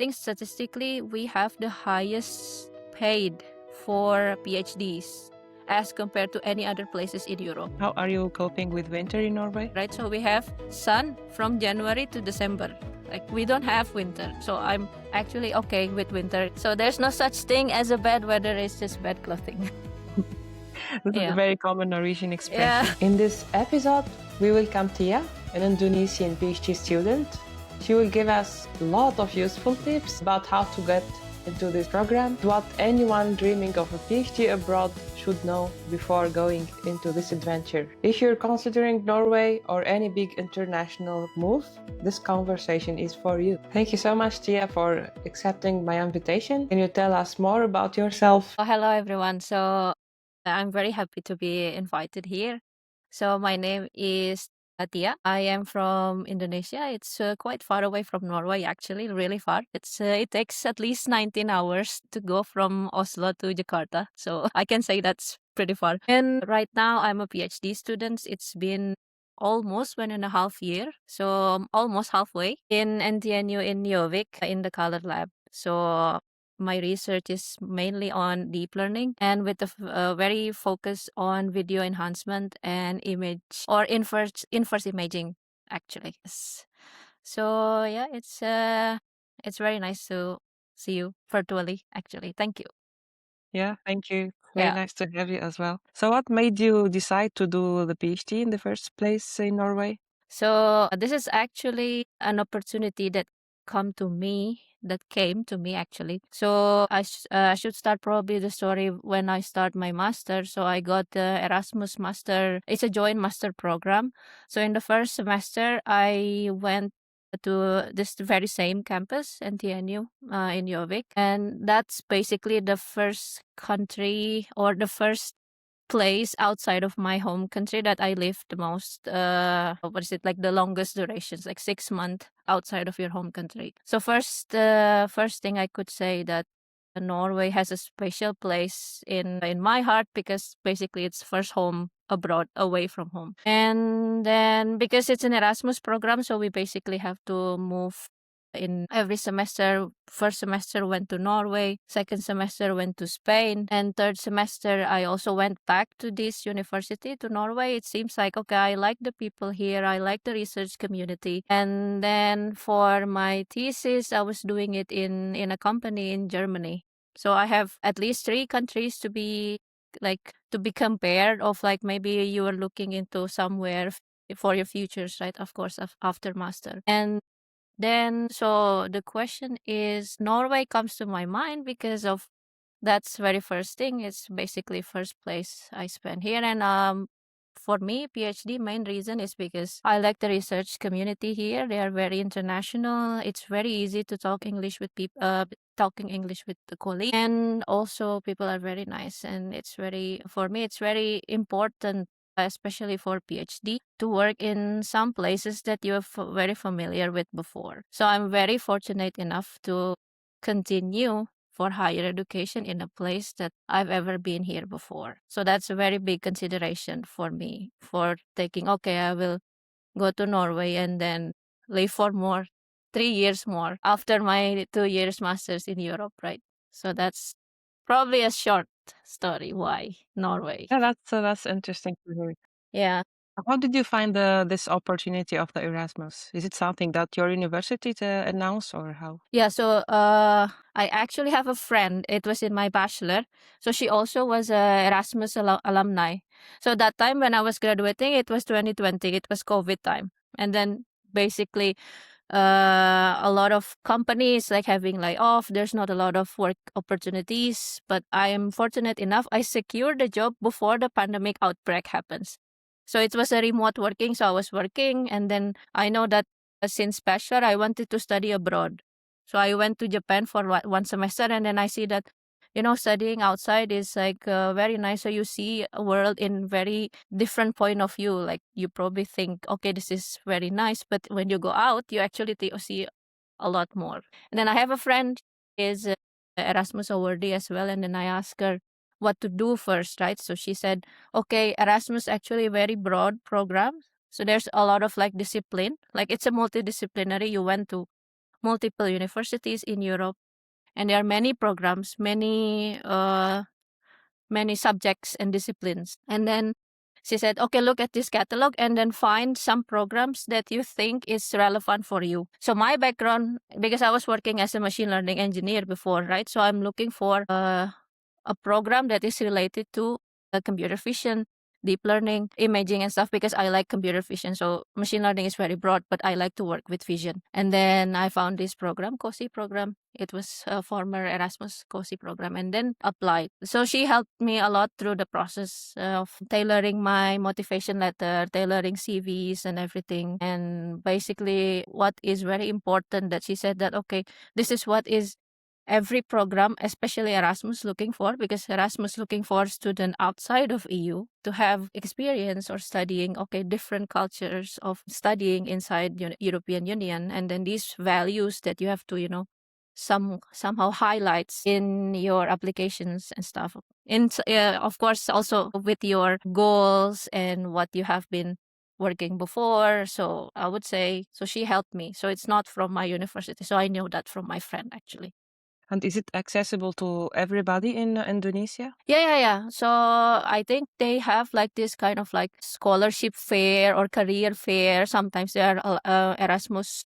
think statistically we have the highest paid for PhDs as compared to any other places in Europe. How are you coping with winter in Norway? Right, so we have sun from January to December. Like, we don't have winter, so I'm actually okay with winter. So there's no such thing as a bad weather, it's just bad clothing. This is Yeah. a very common Norwegian expression. Yeah. In this episode, we welcome Tia, an Indonesian PhD student. She will give us a lot of useful tips about how to get into this program, what anyone dreaming of a PhD abroad should know before going into this adventure. If you're considering Norway or any big international move, this conversation is for you. Thank you so much, Tia, for accepting my invitation. Can you tell us more about yourself? Hello, everyone. So I'm very happy to be invited here. So my name is Tia. I am from Indonesia. It's quite far away from Norway, actually, really far. It takes at least 19 hours to go from Oslo to Jakarta. So I can say that's pretty far. And right now I'm a PhD student. It's been almost 1.5 years, so I'm almost halfway in NTNU in Gjøvik in the color lab. So my research is mainly on deep learning and with a very focus on video enhancement and image or inverse imaging, actually. Yes. So yeah, it's very nice to see you virtually, actually. Thank you. Yeah, thank you. Very Yeah. nice to have you as well. So what made you decide to do the PhD in the first place in Norway? So this is actually an opportunity that came to me actually. So I should start probably the story when I start my master. So I got the Erasmus master. It's a joint master program. So in the first semester, I went to this very same campus, NTNU, in Gjøvik, and that's basically the first country or the first place outside of my home country that I lived the most. What is it, like the longest durations, like 6 months outside of your home country. So first thing I could say that Norway has a special place in my heart because basically it's first home abroad, away from home. And then because it's an Erasmus program, so we basically have to move in every semester. First semester went to Norway, second semester went to Spain, and third semester I also went back to this university, to Norway. It seems like, okay, I like the people here, I like the research community. And then for my thesis, I was doing it in a company in Germany. So I have at least 3 countries to be compared of, like, maybe you are looking into somewhere for your futures, right? Of course, after master. And then, so the question is, Norway comes to my mind because of that's very first thing. It's basically first place I spent here. And for me, PhD main reason is because I like the research community here. They are very international. It's very easy to talk English with people. Talking English with the colleagues, and also people are very nice. And for me, it's very important, especially for PhD, to work in some places that you're very familiar with before. So I'm very fortunate enough to continue for higher education in a place that I've ever been here before. So that's a very big consideration for me for taking, okay, I will go to Norway and then live for 3 years more after my 2 years master's in Europe, right? So that's probably a short story why Norway. Yeah, that's interesting to hear. Yeah. How did you find this opportunity of the Erasmus? Is it something that your university announced or how? Yeah, so I actually have a friend. It was in my bachelor. So she also was a Erasmus alumni. So that time when I was graduating, it was 2020. It was COVID time. And then basically a lot of companies like having layoff. There's not a lot of work opportunities, but I am fortunate enough I secured a job before the pandemic outbreak happens. So it was a remote working. So I was working, and then I know that since bachelor, I wanted to study abroad. So I went to Japan for 1 semester, and then I see that, studying outside is like very nice. So you see a world in very different point of view. Like you probably think, okay, this is very nice, but when you go out, you actually see a lot more. And then I have a friend is Erasmus awardee as well, and then I asked her what to do first, right? So she said, okay, Erasmus actually a very broad program. So there's a lot of like discipline, like it's a multidisciplinary. You went to multiple universities in Europe, and there are many programs, many subjects and disciplines. And then she said, okay, look at this catalog and then find some programs that you think is relevant for you. So my background, because I was working as a machine learning engineer before, right? So I'm looking for a program that is related to computer vision, deep learning, imaging, and stuff, because I like computer vision. So machine learning is very broad, but I like to work with vision. And then I found this program, COSI program. It was a former Erasmus COSI program, and then applied. So she helped me a lot through the process of tailoring my motivation letter, tailoring CVs and everything. And basically what is very important that she said that, okay, this is what is every program, especially Erasmus, looking for, because Erasmus looking for student outside of EU to have experience or studying, okay, different cultures of studying inside European Union, and then these values that you have to, somehow highlights in your applications and stuff. Of course, also with your goals and what you have been working before. So I would say, so she helped me. So it's not from my university. So I know that from my friend actually. And is it accessible to everybody in Indonesia? Yeah. So I think they have like this kind of like scholarship fair or career fair. Sometimes there are Erasmus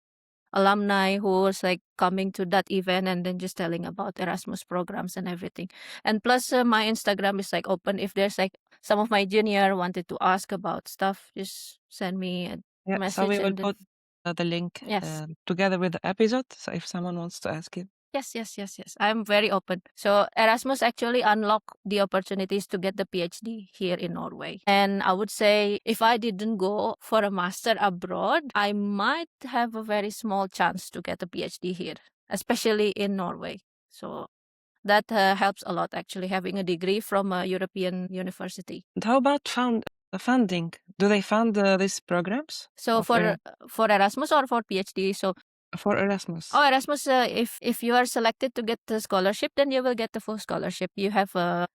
alumni who was like coming to that event and then just telling about Erasmus programs and everything. And plus, my Instagram is like open. If there's like some of my junior wanted to ask about stuff, just send me a Yeah, so message we will and then put the link yes. together with the episode. So if someone wants to ask it. Yes. I'm very open. So Erasmus actually unlocked the opportunities to get the PhD here in Norway. And I would say if I didn't go for a master abroad, I might have a very small chance to get a PhD here, especially in Norway. So that helps a lot actually, having a degree from a European university. And how about funding? Do they fund these programs So of for Erasmus or for PhD, so for Erasmus? oh, Erasmus, if you are selected to get the scholarship, then you will get the full scholarship. You have a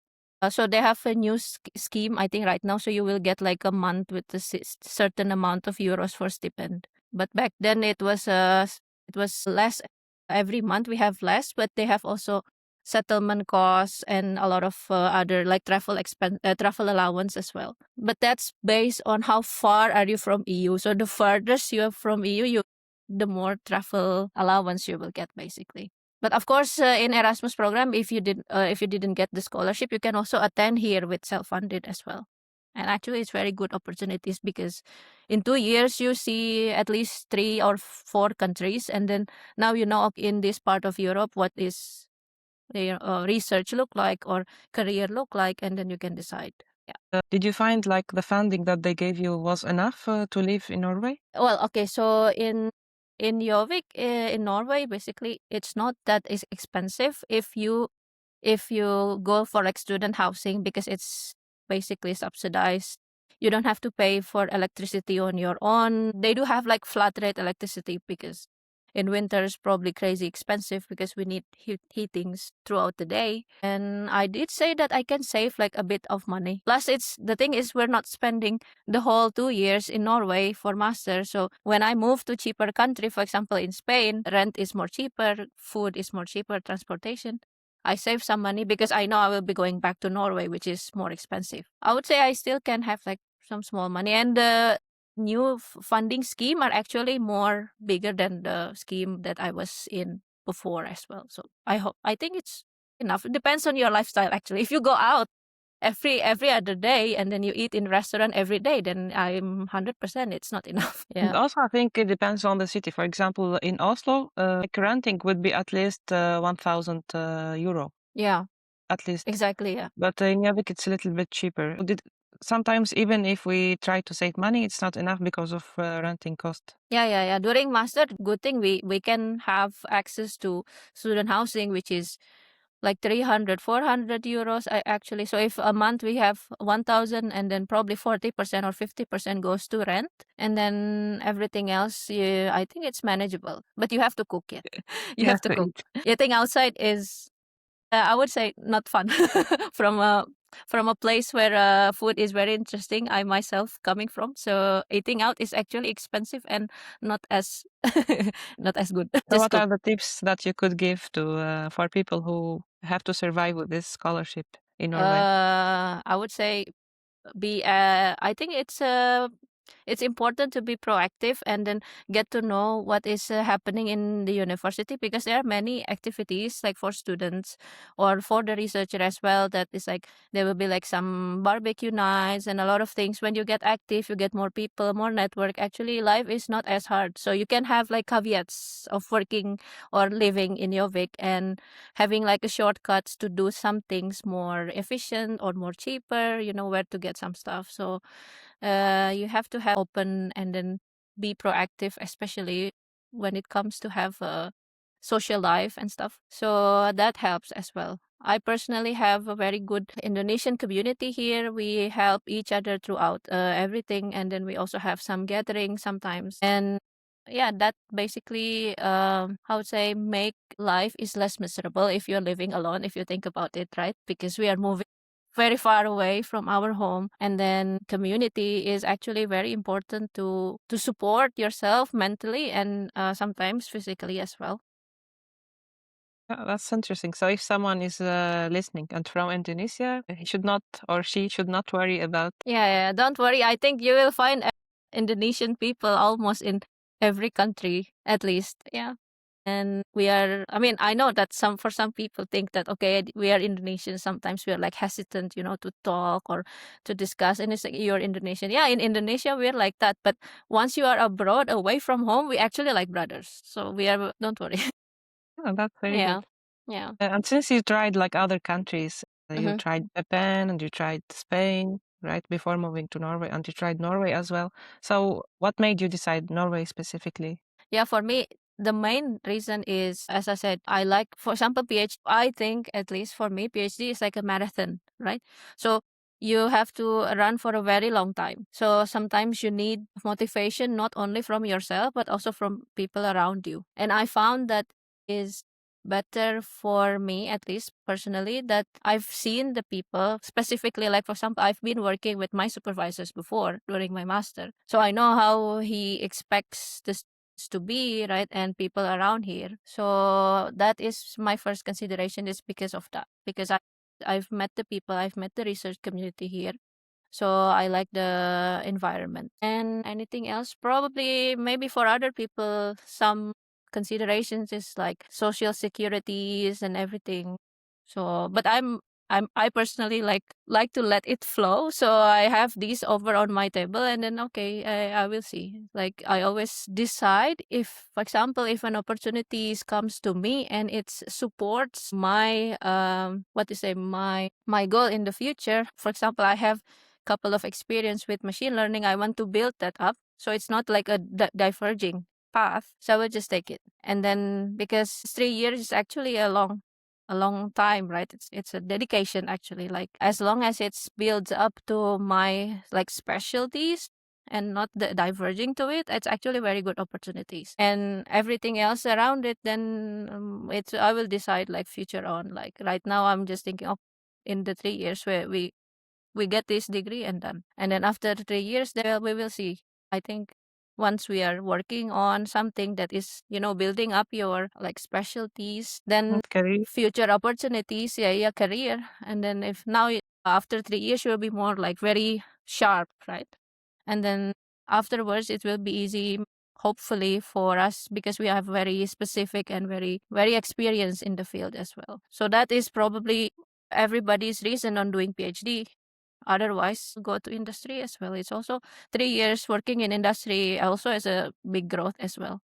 so they have a new scheme, I think, right now. So you will get like a month with a certain amount of euros for stipend. But back then it was less. Every month we have less, but they have also settlement costs and a lot of other like travel allowance as well. But that's based on how far are you from EU. So the furthest you are from EU, the more travel allowance you will get basically. But of course, in Erasmus program, if you didn't get the scholarship, you can also attend here with self-funded as well. And actually, it's very good opportunities because in 2 years you see at least 3 or 4 countries, and then now you know in this part of Europe what is the research look like or career look like, and then you can decide. Yeah. Did you find like the funding that they gave you was enough to live in Norway? Well, okay, so in Gjøvik, in Norway, basically, it's not that is expensive if you go for like student housing because it's basically subsidized. You don't have to pay for electricity on your own. They do have like flat rate electricity because in winter it's probably crazy expensive because we need heatings throughout the day. And I did say that I can save like a bit of money. Plus, it's the thing is we're not spending the whole 2 years in Norway for master. So when I move to cheaper country, for example, in Spain, rent is more cheaper, food is more cheaper, transportation. I save some money because I know I will be going back to Norway, which is more expensive. I would say I still can have like some small money, and the new funding scheme are actually more bigger than the scheme that I was in before as well. So I think it's enough. It depends on your lifestyle actually. If you go out every other day and then you eat in restaurant every day, then I'm 100% it's not enough. And Yeah. also, I think it depends on the city. For example, in Oslo, like renting would be at least 1,000 euro, Yeah. at least. Exactly. Yeah. But in Gjøvik, it's a little bit cheaper. Sometimes even if we try to save money, it's not enough because of renting cost. Yeah. During master, good thing we can have access to student housing, which is like 300, 400 euros actually. So if a month we have 1,000 and then probably 40% or 50% goes to rent, and then everything else, yeah, I think it's manageable. But you have to cook, yeah. You Yeah, have to to cook. eat. Eating outside is, I would say, not fun from a from a place where food is very interesting. I myself coming from, so eating out is actually expensive and not as not as good. So Just what cook. are the tips that you could give to for people who have to survive with this scholarship in Norway? I would say be I think it's important to be proactive and then get to know what is happening in the university, because there are many activities like for students or for the researcher as well, that is like there will be like some barbecue nights and a lot of things. When you get active, you get more people, more network. Actually life is not as hard, so you can have like caveats of working or living in Yovik and having like a shortcuts to do some things more efficient or more cheaper, where to get some stuff. So you have to have open and then be proactive, especially when it comes to have a social life and stuff. So that helps as well. I personally have a very good Indonesian community here. We help each other throughout everything, and then we also have some gatherings sometimes. And yeah, that basically how to say make life is less miserable if you're living alone, if you think about it, right? Because we are moving very far away from our home, and then community is actually very important to support yourself mentally and sometimes physically as well. That's interesting. So if someone is listening and from Indonesia, he should not or she should not worry about. Yeah, yeah, don't worry. I think you will find Indonesian people almost in every country, at least. Yeah. And we are, I mean, I know that for some people think that, okay, we are Indonesian. Sometimes we are like hesitant, to talk or to discuss. And it's like, you're Indonesian. Yeah, in Indonesia, we're like that. But once you are abroad, away from home, we actually like brothers. So we are, don't worry. Oh, that's very Yeah. good. Yeah. And since you tried like other countries, you Hmm. tried Japan and you tried Spain, right, before moving to Norway, and you tried Norway as well. So what made you decide Norway specifically? Yeah, for me, the main reason is, as I said, I like, for example, PhD. I think, at least for me, PhD is like a marathon, right? So you have to run for a very long time. So sometimes you need motivation not only from yourself, but also from people around you. And I found that is better for me, at least personally, that I've seen the people specifically, like for example, I've been working with my supervisors before during my master, so I know how he expects this to be, right, and people around here. So that is my first consideration, is because of that, because I've met the people, I've met the research community here, so I like the environment. And anything else, probably maybe for other people, some considerations is like social securities and everything. So, but I personally like to let it flow. So I have these over on my table, and then okay, I will see. Like I always decide if, for example, if an opportunity comes to me and it supports my what to say my goal in the future. For example, I have couple of experience with machine learning. I want to build that up, so it's not like a diverging path. So I will just take it, and then because 3 years is actually a long time, right? It's a dedication actually. Like as long as it's builds up to my like specialties and not diverging to it, it's actually very good opportunities. And everything else around it, then it's I will decide like future on. Like right now, I'm just thinking of in the 3 years where we get this degree and done. And then after 3 years, then we will see. I think once we are working on something that is, building up your like specialties, then Career. future opportunities, yeah, yeah, career. And then if now after 3 years, you'll be more like very sharp, right? And then afterwards, it will be easy, hopefully for us, because we have very specific and very very experienced in the field as well. So that is probably everybody's reason on doing PhD. Otherwise, go to industry as well. It's also 3 years working in industry also is a big growth as well,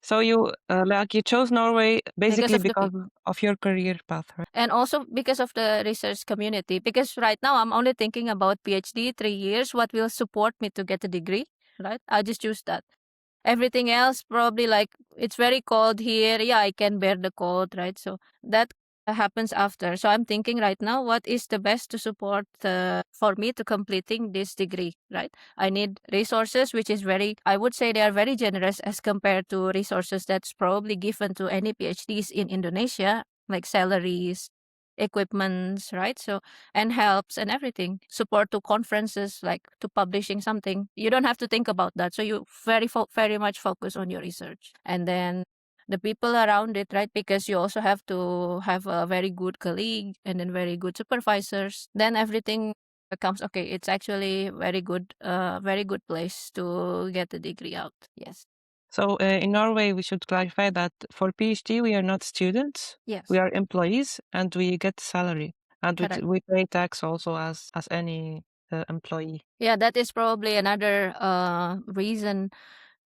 So you like you chose Norway because basically of the because people. of your career path, right? And also because of the research community. Because right now I'm only thinking about PhD, 3 years, what will support me to get a degree, right? I just choose that. Everything else probably like it's very cold here. Yeah, I can bear the cold, right? So that happens after. So I'm thinking right now, what is the best to support for me to completing this degree, right? I need resources, which is very, I would say they are very generous as compared to resources that's probably given to any PhDs in Indonesia, like salaries. equipments, right? So, and helps and everything, support to conferences, like to publishing something. You don't have to think about that. So you very much focus on your research, and then the people around it, right? Because you also have to have a very good colleague and then very good supervisors. Then everything becomes okay. It's actually very good place to get the degree out. Yes. So in Norway, we should clarify that for PhD, we are not students. Yes. We are employees and we get salary. And Correct. we pay tax also as any employee. Yeah, that is probably another reason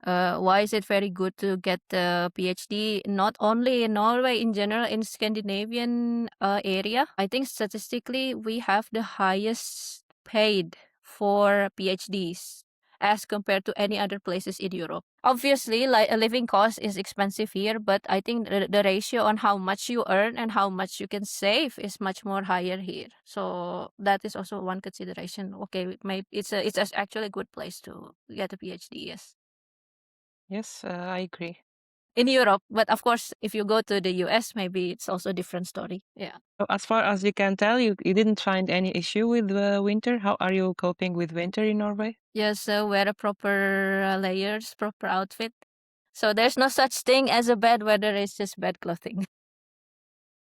why is it very good to get a PhD, not only in Norway, in general, in Scandinavian area. I think statistically we have the highest paid for PhDs as compared to any other places in Europe. Obviously, like a living cost is expensive here, but I think the ratio on how much you earn and how much you can save is much more higher here. So that is also one consideration. Okay, maybe actually a good place to get a PhD. Yes. Yes, I agree. In Europe, but of course, if you go to the US, maybe it's also a different story. Yeah. So as far as you can tell, you didn't find any issue with winter. How are you coping with winter in Norway? Just wear a proper layers, proper outfit. So there's no such thing as a bad weather. It's just bad clothing.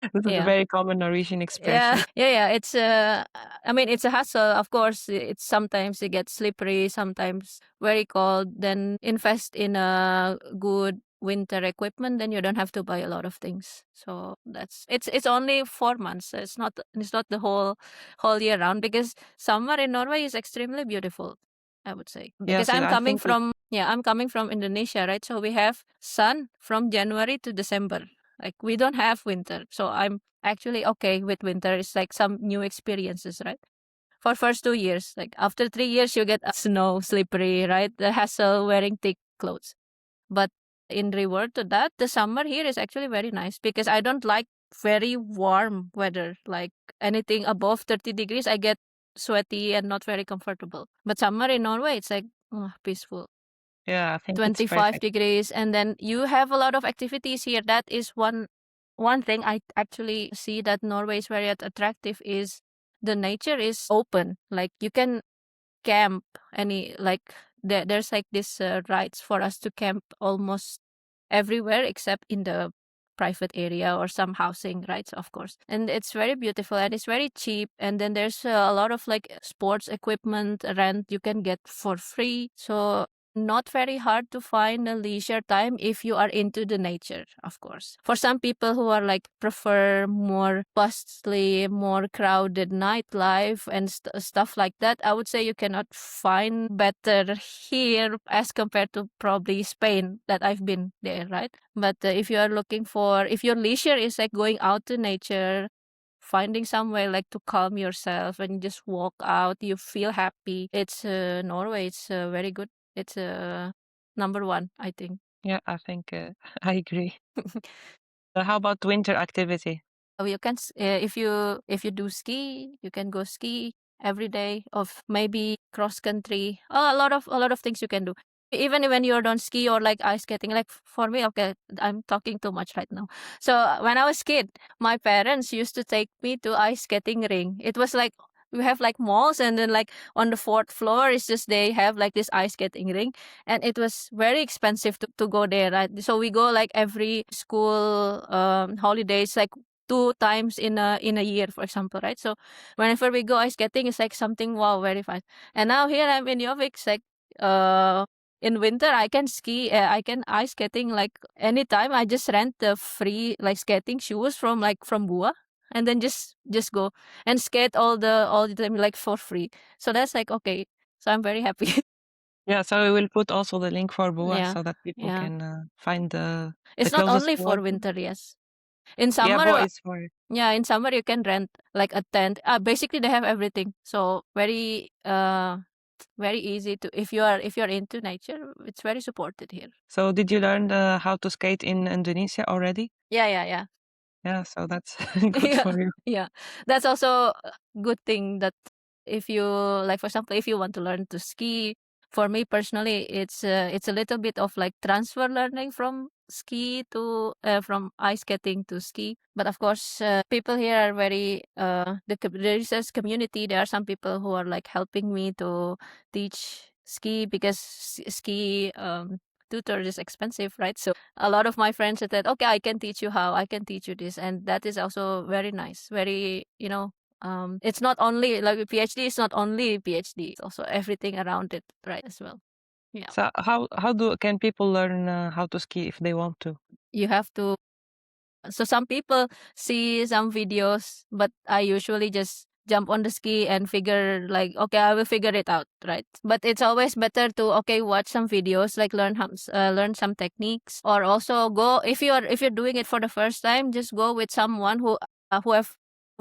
This is a Yeah. very common Norwegian Yeah, expression. yeah. It's I mean, it's a hassle. Of course, it's sometimes it gets slippery, sometimes very cold. Then invest in a good winter equipment, then you don't have to buy a lot of things. So it's only 4 months. It's not the whole year round, because summer in Norway is extremely beautiful, I would say. Because Yes, I think I'm coming from Indonesia, right? So we have sun from January to December. Like we don't have winter. So I'm actually okay with winter. It's like some new experiences, right? For first 2 years, like after 3 years, you get snow, slippery, right? The hassle wearing thick clothes. But in reward to that, the summer here is actually very nice, because I don't like very warm weather. Like anything above 30 degrees, I get sweaty and not very comfortable. But summer in Norway, it's like peaceful. yeah, I think it's 25 perfect. degrees, and then you have a lot of activities here. That is one thing I actually see that Norway is very attractive, is the nature is open. Like you can camp there's like this rights for us to camp almost everywhere except in the private area or some housing rights, of course. And it's very beautiful and it's very cheap. And then there's a lot of like sports equipment rent you can get for free. So not very hard to find a leisure time if you are into the nature, of course. For some people who are like prefer more bustly, more crowded nightlife and stuff like that, I would say you cannot find better here as compared to probably Spain that I've been there, right? But if you are if your leisure is like going out to nature, finding somewhere like to calm yourself and just walk out, you feel happy. It's Norway. It's very good. It's number one, I think. Yeah, I think I agree. How about winter activity? You can if you do ski, you can go ski every day, of maybe cross country. A lot of things you can do. Even when you don't ski or like ice skating, like for me, okay, I'm talking too much right now. So when I was kid, my parents used to take me to ice skating ring. It was like we have like malls, and then like on the fourth floor is just they have like this ice skating ring, and it was very expensive to go there, right? So we go like every school holidays, like 2 times in a year, for example, right? So whenever we go ice skating, it's like something wow, very fun. And now here I'm in Yovik, it's like in winter I can ski, I can ice skating like anytime. I just rent the free like skating shoes from Bua, and then just go and skate all the time like for free. So that's like okay. So I'm very happy. Yeah, so we will put also the link for Boa Yeah, so that people yeah. can find the It's not closest only for water. winter, yes. In Yeah, Boa summer, is for yeah, in summer you can rent like a tent. Basically they have everything. So very easy to, if you're into nature, it's very supported here. So did you learn how to skate in Indonesia already? Yeah, yeah, yeah. Yeah, so that's good Yeah, for you. yeah. That's also a good thing that if you like, for example, if you want to learn to ski, For me personally, it's a little bit of like transfer learning from ski to from ice skating to ski. But of course, people here are very the research community. There are some people who are like helping me to teach ski because ski tutor is expensive, right? So a lot of my friends said, okay, I can teach you how, I can teach you this, and that is also very nice, very, it's not only like a PhD, it's not only PhD, it's also everything around it, right, as well. Yeah. So how do can people learn how to ski if they want to? You have to, so some people see some videos, but I usually just jump on the ski and figure like, okay, I will figure it out, right? But it's always better to, okay, watch some videos, like learn some techniques, or also go, if you're doing it for the first time, just go with someone who have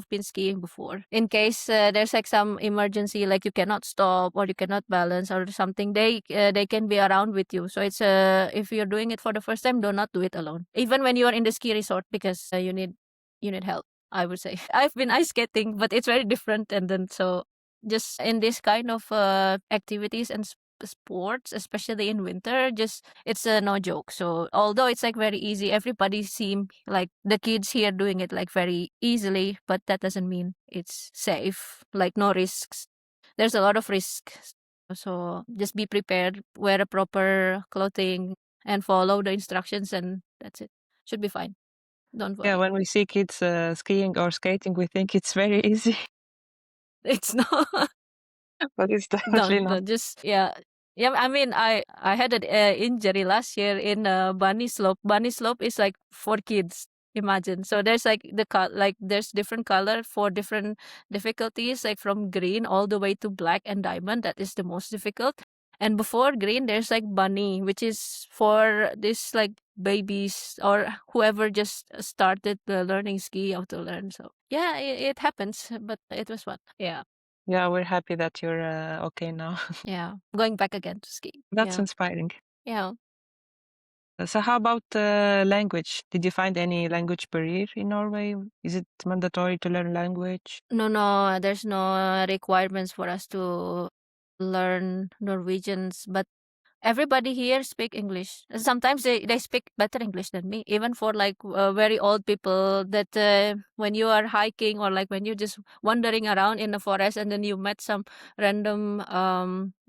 been skiing before, in case there's like some emergency, like you cannot stop or you cannot balance or something, they can be around with you. So it's if you're doing it for the first time, do not do it alone, even when you are in the ski resort, because you need help, I would say. I've been ice skating, but it's very different. And then, so just in this kind of activities and sports, especially in winter, just it's no joke. So although it's like very easy, everybody seem like the kids here doing it like very easily, but that doesn't mean it's safe. Like no risks. There's a lot of risks. So just be prepared, wear a proper clothing, and follow the instructions, and that's it. Should be fine. Don't Yeah, worry. when we see kids skiing or skating, we think it's very easy, It's not. but it's definitely not. Don't just, yeah. Yeah, I mean, I had an injury last year in bunny slope. Bunny slope is like for kids. Imagine. So there's like like there's different color for different difficulties, like from green all the way to black and diamond. That is the most difficult. And before green, there's like bunny, which is for this like babies or whoever just started learning ski, how to learn. So yeah, it happens, but it was fun. Yeah. Yeah, we're happy that you're okay now. Yeah, going back again to ski. That's Yeah, inspiring. yeah. So how about language? Did you find any language barrier in Norway? Is it mandatory to learn language? No, no, there's no requirements for us to learn Norwegians, but everybody here speak English. Sometimes they speak better English than me, even for like very old people that when you are hiking or like when you're just wandering around in the forest and then you met some random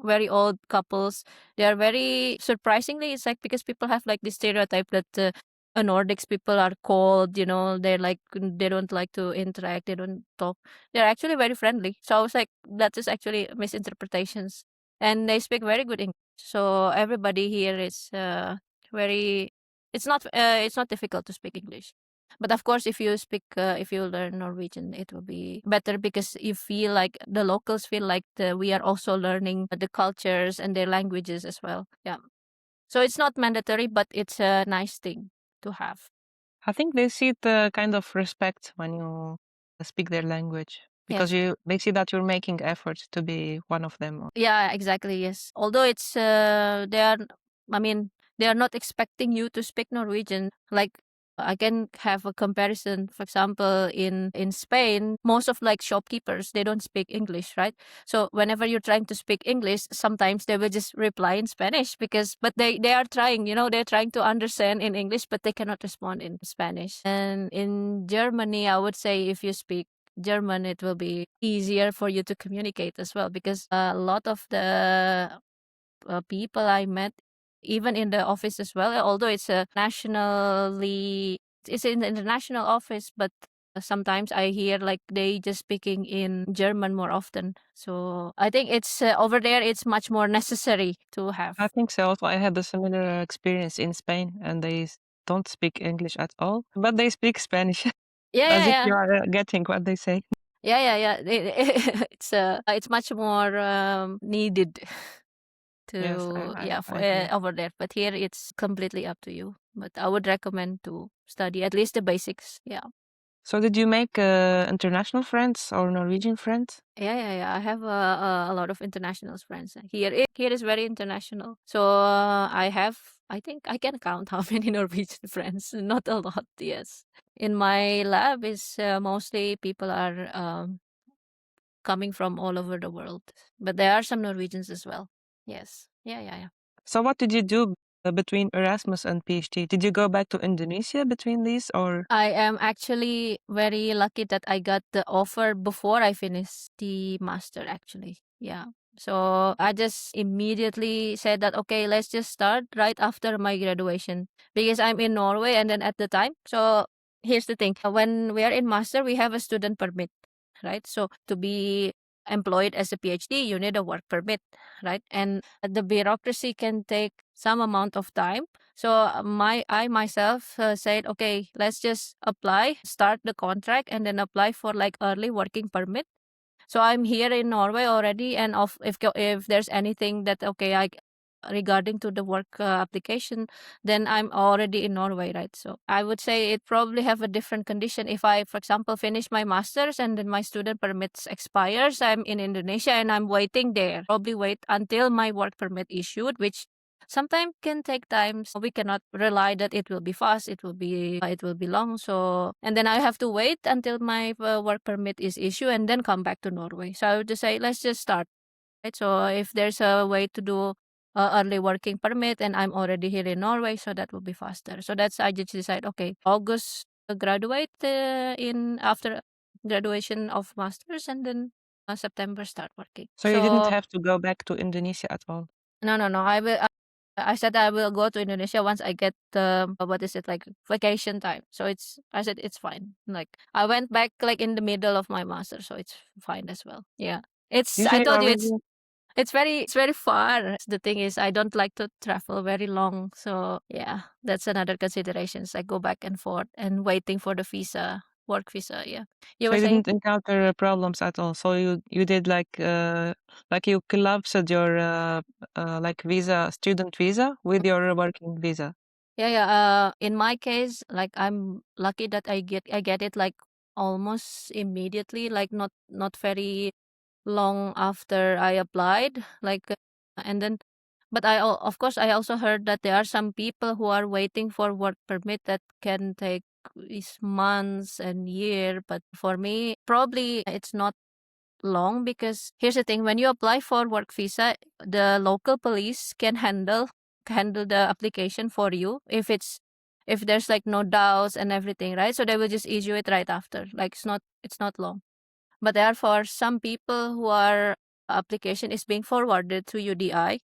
very old couples, they are very surprisingly, it's like because people have like this stereotype that Nordics people are cold, they're like they don't like to interact, they don't talk. They're actually very friendly. So I was like, that is actually misinterpretations, and they speak very good English. So everybody here is very. It's not difficult to speak English, but of course, if you learn Norwegian, it will be better because you feel like the locals feel like we are also learning the cultures and their languages as well. Yeah. So it's not mandatory, but it's a nice thing to have. I think they see the kind of respect when you speak their language because Yes. they see that you're making effort to be one of them. Yeah, exactly. Yes. Although it's I mean, they are not expecting you to speak Norwegian. Like I can have a comparison. For example, in Spain, most of like shopkeepers, they don't speak English, right? So whenever you're trying to speak English, sometimes they will just reply in Spanish but they are trying, they're trying to understand in English, but they cannot respond in Spanish. And in Germany, I would say if you speak German, it will be easier for you to communicate as well because a lot of the people I met, even in the office as well, although it's an international office, but sometimes I hear like they just speaking in German more often. So I think it's over there, it's much more necessary to I have. think so. Also, I had a similar experience in Spain, and they don't speak English at all, but they speak Spanish Yeah, as yeah, if yeah. you are getting what they say. Yeah, yeah, yeah. It's much more needed Yes, to, yeah, I for agree. over there, but here it's completely up to you, but I would recommend to study at least the basics. Yeah. So, did you make international friends or Norwegian friends? Yeah, yeah, yeah. I have a lot of international friends here. Here is very international. So I think I can count how many Norwegian friends. Not a lot, yes. In my lab is mostly people are coming from all over the world, but there are some Norwegians as well. Yes. Yeah, yeah, yeah. So what did you do between Erasmus and PhD? Did you go back to Indonesia between these, or I am actually very lucky that I got the offer before I finished the master actually. Yeah. So I just immediately said that okay, let's just start right after my graduation because I'm in Norway and then at the time. So here's the thing. When we are in master, we have a student permit, right? So to be employed as a PhD, you need a work permit, right? And the bureaucracy can take some amount of time. So I myself said, okay, let's just apply, start the contract, and then apply for like early working permit. So I'm here in Norway already, and if there's anything that okay, I regarding to the work application, then I'm already in Norway, right? So I would say it probably have a different condition if I, for example, finish my masters and then my student permits expires. I'm in Indonesia and I'm waiting there. Probably wait until my work permit issued, which sometimes can take time. So we cannot rely that it will be fast. It will be long. So and then I have to wait until my work permit is issued and then come back to Norway. So I would just say let's just start. Right. So if there's a way to do early working permit and I'm already here in Norway, so that will be faster. So that's I just decide okay August graduate in after graduation of masters and then September start working. so you didn't So have to go back to Indonesia at all? no, no, no. I said I will go to Indonesia once I get the what is it like vacation time. So I said it's fine. Like I went back like in the middle of my master, so it's fine as well. Yeah. Do you I say told you Norwegian? it's very far. The thing is I don't like to travel very long. So yeah, that's another considerations. I go back and forth and waiting for the visa, work visa. Yeah. You So were you saying? didn't encounter problems at all. So you did like you collapsed your like visa, student visa with your working visa. Yeah, yeah. In my case, like I'm lucky that I get it like almost immediately, like not very long after I applied. Like, and then, but of course I also heard that there are some people who are waiting for work permit that can take is months and year. But for me, probably it's not long because here's the thing: when you apply for work visa, the local police can handle the application for you if there's like no doubts and everything, right? So they will just issue it right after. Like it's not long. But therefore, some people who are application is being forwarded to UDI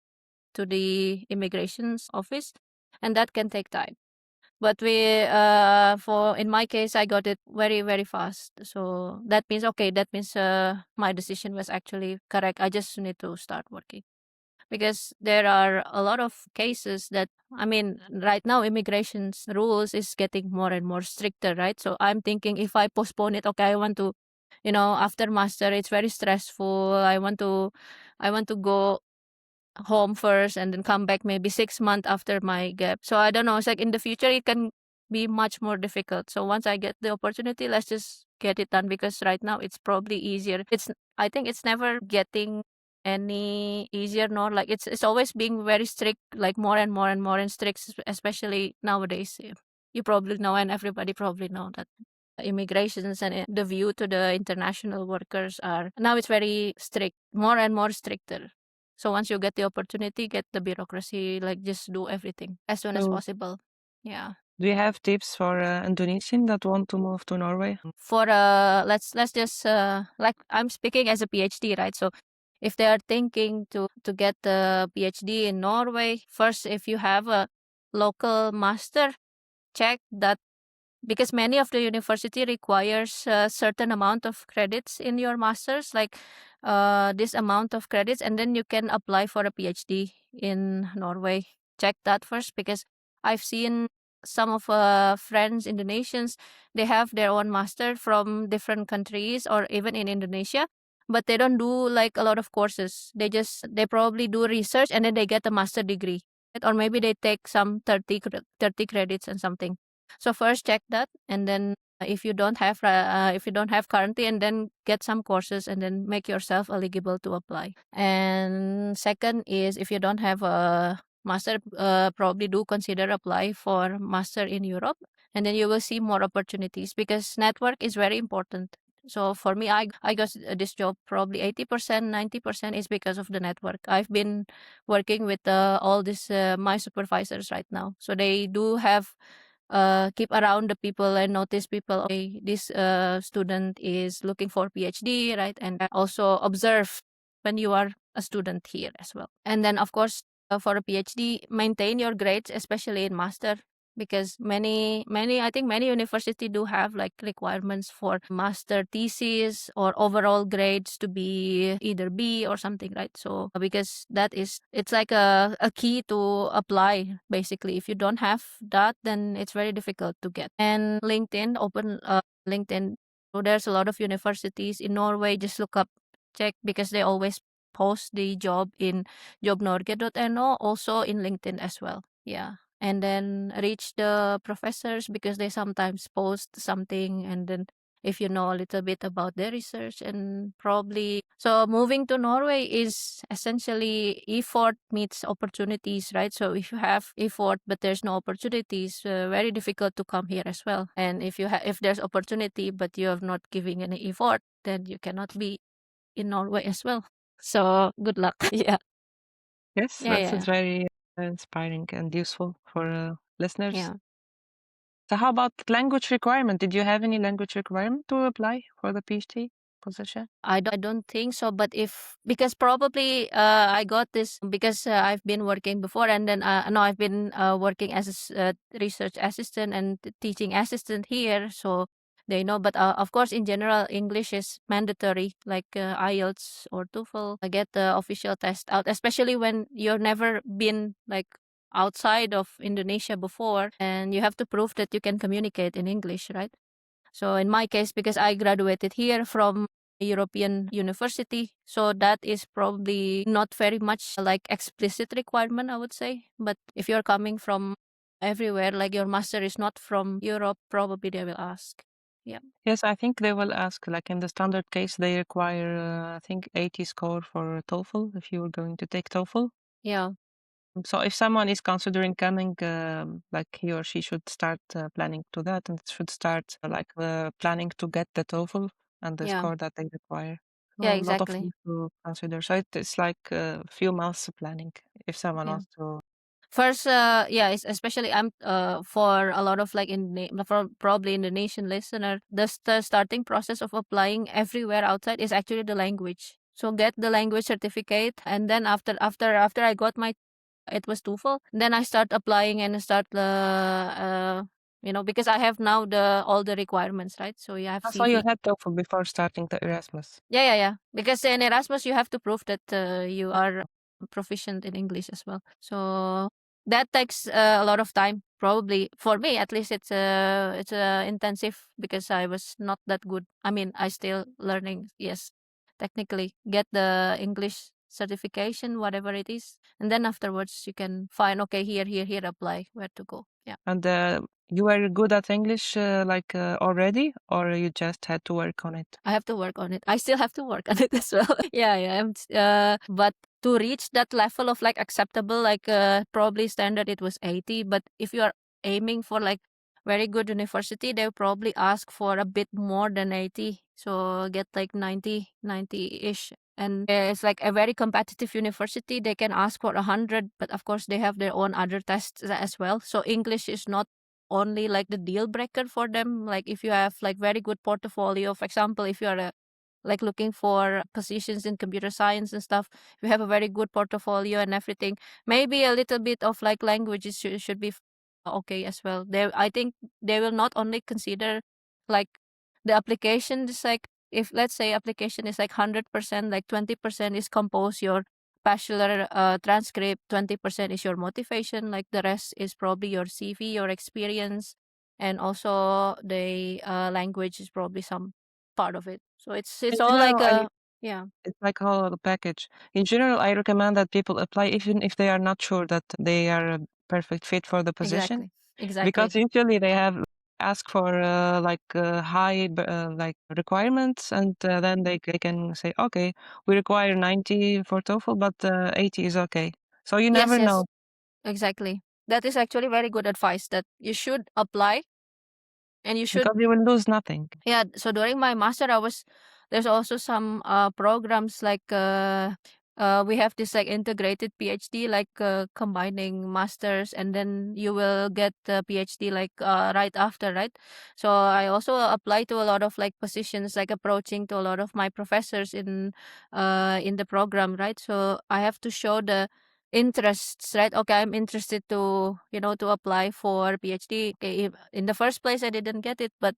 to the immigration's office, and that can take time. But for in my case, I got it very, very fast. So that means, okay, that means my decision was actually correct. I just need to start working because there are a lot of cases that, I mean, right now, immigration's rules is getting more and more stricter, right? So I'm thinking if I postpone it, okay, I want to, after master, it's very stressful. I want to go home first and then come back maybe 6 months after my gap. So I don't know. It's like in the future it can be much more difficult. So once I get the opportunity, let's just get it done because right now it's probably easier. I think it's never getting any easier nor like it's always being very strict, like more and more and more and strict, especially nowadays. You probably know and everybody probably know that immigrations and the view to the international workers are now it's very strict, more and more stricter. So once you get the opportunity, get the bureaucracy, like just do everything as soon as So possible. Yeah. do you have tips for Indonesian that want to move to Norway? For let's just like I'm speaking as a PhD, right? So if they are thinking to get the PhD in Norway, first if you have a local master, check that because many of the university requires a certain amount of credits in your masters, like this amount of credits, and then you can apply for a PhD in Norway. Check that first because I've seen some of friends Indonesians, they have their own master from different countries or even in Indonesia, but they don't do like a lot of courses. They probably do research and then they get a master degree, right? Or maybe they take some 30 credits and something. So first check that, and then if you don't have currently, and then get some courses, and then make yourself eligible to apply. And second is if you don't have a master, probably do consider apply for master in Europe, and then you will see more opportunities because network is very important. So for me, I got this job probably 80%, 90% is because of the network. I've been working with all these my supervisors right now. So they do have keep around the people and notice people. Okay, this student is looking for PhD, right? And also observe when you are a student here as well. And then of course for a PhD, maintain your grades, especially in master, because many I think many university do have like requirements for master thesis or overall grades to be either B or something, right? So because that is it's like a key to apply basically. If you don't have that, then it's very difficult to get. And LinkedIn, open LinkedIn, so there's a lot of universities in Norway. Just look up, check, because they always post the job in jobnorge.no, also in LinkedIn as well. Yeah. And then reach the professors because they sometimes post something, and then if you know a little bit about their research, and probably so moving to Norway is essentially effort meets opportunities, right? So if you have effort but there's no opportunities, very difficult to come here as well. And if there's opportunity but you have not giving any effort, then you cannot be in Norway as well. So good luck. Yeah. Yes, Yeah, that's yeah. very inspiring and useful for listeners. Yeah. So how about language requirement? Did you have any language requirement to apply for the PhD position? I don't think so, but if because probably I got this because I've been working before, and then no, I've been working as a research assistant and teaching assistant here, so they know. But of course, in general, English is mandatory, like IELTS or TOEFL. Get the official test out, especially when you've never been like outside of Indonesia before, and you have to prove that you can communicate in English, right? So in my case, because I graduated here from a European university, so that is probably not very much like explicit requirement, I would say. But if you're coming from everywhere, like your master is not from Europe, probably they will ask. Yeah. Yes, I think they will ask, like in the standard case, they require, I think, 80 score for TOEFL if you are going to take TOEFL. Yeah. So if someone is considering coming, like he or she should start planning to that and should start planning to get the TOEFL and the Yeah. score that they require. So Yeah, a lot of exactly. things to consider. So it's like a few months planning if someone Yeah. wants to. First, yeah, it's especially I'm for a lot of like for probably Indonesian listener, the starting process of applying everywhere outside is actually the language. So get the language certificate, and then after I got my it was TOEFL, then I start applying and start because I have now the all the requirements, right? So you have So you CV. had TOEFL before starting the Erasmus. Yeah, yeah, yeah. Because in Erasmus, you have to prove that you are proficient in English as well. So that takes a lot of time. Probably for me, at least, it's intensive because I was not that good. I mean, I still learning. Yes, technically, get the English certification, whatever it is, and then afterwards you can find okay here apply where to go. Yeah. And you were good at English already, or you just had to work on it? I have to work on it. I still have to work on it as well. Yeah, yeah. But to reach that level of like acceptable, like probably standard, it was 80. But if you are aiming for like very good university, they'll probably ask for a bit more than 80. So get like 90-ish. And it's like a very competitive university. They can ask for 100, but of course they have their own other tests as well. So English is not only like the deal breaker for them. Like if you have like very good portfolio, for example, if you are like looking for positions in computer science and stuff, if you have a very good portfolio and everything, maybe a little bit of like languages should be okay as well. I think they will not only consider like the application is like, if let's say application is like 100%, like 20% is compose your bachelor transcript, 20% is your motivation, like the rest is probably your CV, your experience, and also the language is probably some part of it. So In it's all like general, a yeah. it's like a whole package. In general, I recommend that people apply even if they are not sure that they are a perfect fit for the position, Exactly. Exactly. because usually they have ask for high requirements, and then they can say, okay, we require 90 for TOEFL, but 80 is okay. So you Yes, never yes. know. Exactly. That is actually very good advice that you should apply and you should. Because you will lose nothing. Yeah, so during my master, there's also some programs like we have this like integrated PhD, like combining masters, and then you will get the PhD like right after, right? So I also apply to a lot of like positions, like approaching to a lot of my professors in the program, right? So I have to show the interests, right? Okay, I'm interested to, to apply for PhD. Okay, in the first place I didn't get it, but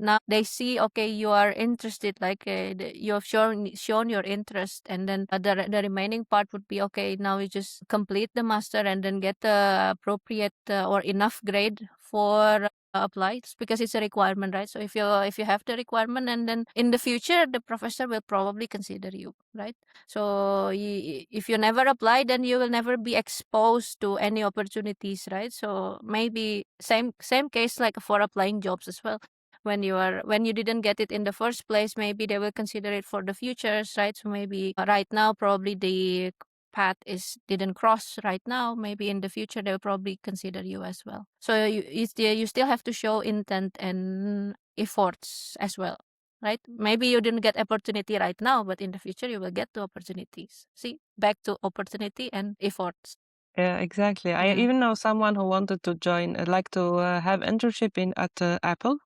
now they see, okay, you are interested, like you have shown your interest, and then the remaining part would be, okay, now you just complete the master and then get the appropriate or enough grade for applies, because it's a requirement, right? So if you have the requirement, and then in the future the professor will probably consider you, right? So if you never apply, then you will never be exposed to any opportunities, right? So maybe same case like for applying jobs as well. When you didn't get it in the first place, maybe they will consider it for the futures, right? So maybe right now probably the path is didn't cross right now, maybe in the future they'll probably consider you as well. So you still have to show intent and efforts as well, right? Maybe you didn't get opportunity right now, but in the future you will get the opportunities. See, back to opportunity and efforts. Yeah, exactly. I Yeah. even know someone who wanted to join, like to have internship at Apple,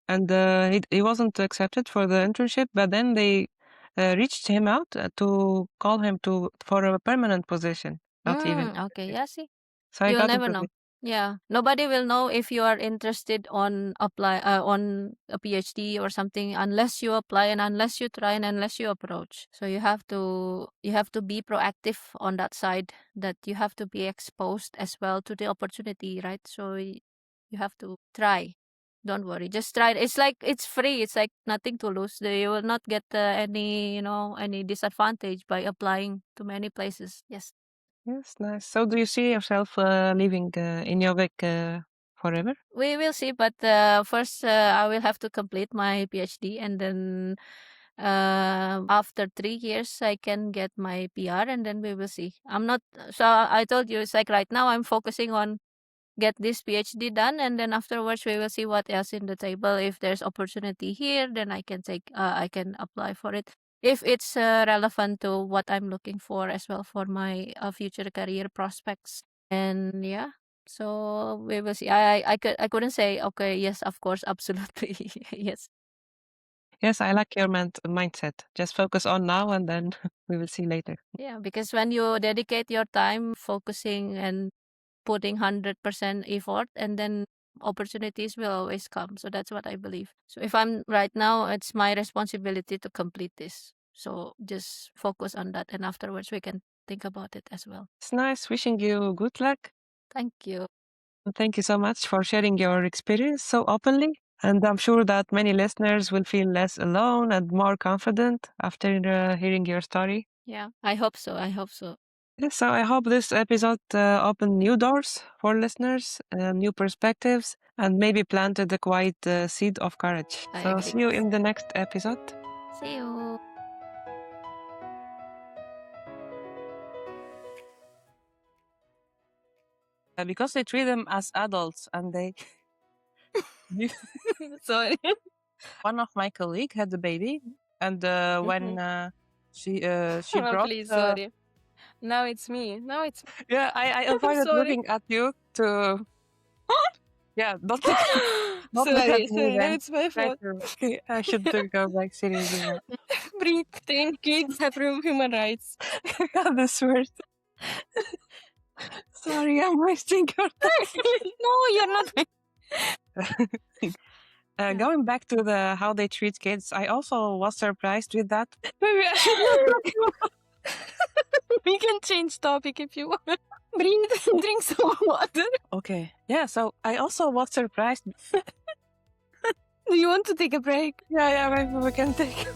and he wasn't accepted for the internship. But then they reached him out to call him for a permanent position. Not even. Okay, yeah, see. So I You'll got never into know. this. Yeah, nobody will know if you are interested on a PhD or something unless you apply and unless you try and unless you approach. So you have to be proactive on that side, that you have to be exposed as well to the opportunity, right? So you have to try. Don't worry, just try. It's like it's free. It's like nothing to lose. You will not get any disadvantage by applying to many places. Yes. Yes, nice. So do you see yourself living in Jobbik forever? We will see, but first I will have to complete my PhD, and then after 3 years I can get my PR, and then we will see. I'm not. So I told you, it's like right now I'm focusing on get this PhD done, and then afterwards we will see what else in the table. If there's opportunity here, then I can apply for it. If it's relevant to what I'm looking for as well for my future career prospects. And yeah, so we will see. I couldn't say, okay, yes, of course, absolutely. Yes. Yes, I like your mindset. Just focus on now, and then we will see later. Yeah, because when you dedicate your time focusing and putting 100% effort, and then opportunities will always come. So that's what I believe. So if I'm right now, it's my responsibility to complete this. So just focus on that, and afterwards we can think about it as well. It's nice. Wishing you good luck. Thank you. Thank you so much for sharing your experience so openly. And I'm sure that many listeners will feel less alone and more confident after hearing your story. Yeah, I hope so. I hope so. Yes, so I hope this episode opened new doors for listeners, new perspectives, and maybe planted a quiet seed of courage. I So agree. see you in the next episode. See you. Because they treat them as adults and they... Sorry. One of my colleague had a baby, and when she brought... Please, sorry. Now it's me. Yeah, I avoided Sorry. looking at you to... Yeah, don't look, don't look Sorry, at me then. it's my Try fault. to... I should go back seriously now. Breathe. Think kids have human rights. God, this word. Sorry, I'm wasting your No, you're not. time. Going back to the how they treat kids, I also was surprised with that. Maybe I should not talk about. We can change topic if you want. Breathe. Drink some water. Okay. Yeah, so I also was surprised. Do you want to take a break? Yeah, maybe we can take